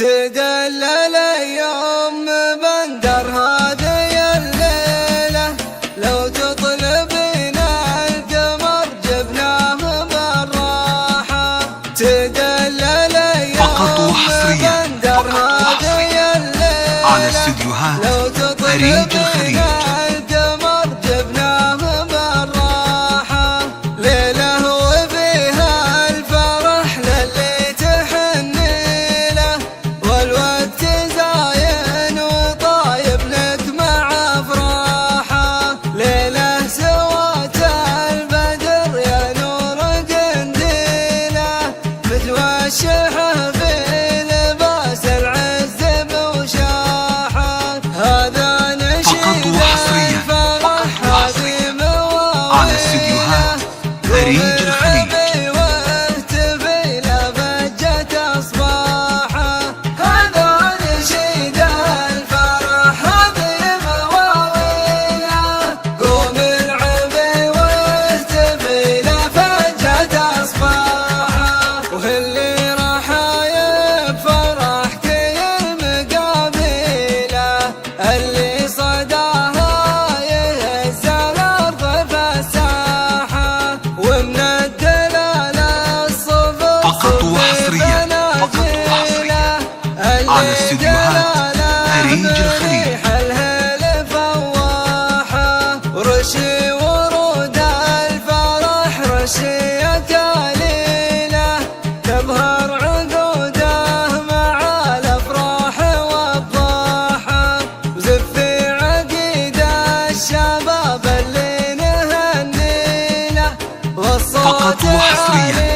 تدلل يوم بندر هذه الليلة، لو تطلبنا القمر جبناه بالراحة. تدلل يوم بندر هذه الليلة على استديوهات أريج الخليج. القمر جبناه بالراحة، ليلة وفيها الفرح للي تحني له، والوقت زاين وطايب لك مع افراحه. ليلة سوات البدر يا نور قنديله، متوشحه في لباس العز بوشاحه. هذا نشيد الفرح هذه مواويله، على استديوهات أريج الخليج. واهتفي لبجة اصباحه. هذا نشيد الفرح هذه مواويله، قوم العبي واهتفي لبجة اصباحه. وهاللي رحايب فرحك يا المقابيله، اللي صداها يهز الارض فساحه. ومن الدلال الصفر فقط وحصريا على استديوهات أريج الخليج. الهيل فواحه، رشي ورود الفرح رشية كليله، تظهر عقوده مع الافراح والضاحه. وزفي عقيد الشباب اللي نهنيله، والصوت فقط وحصريا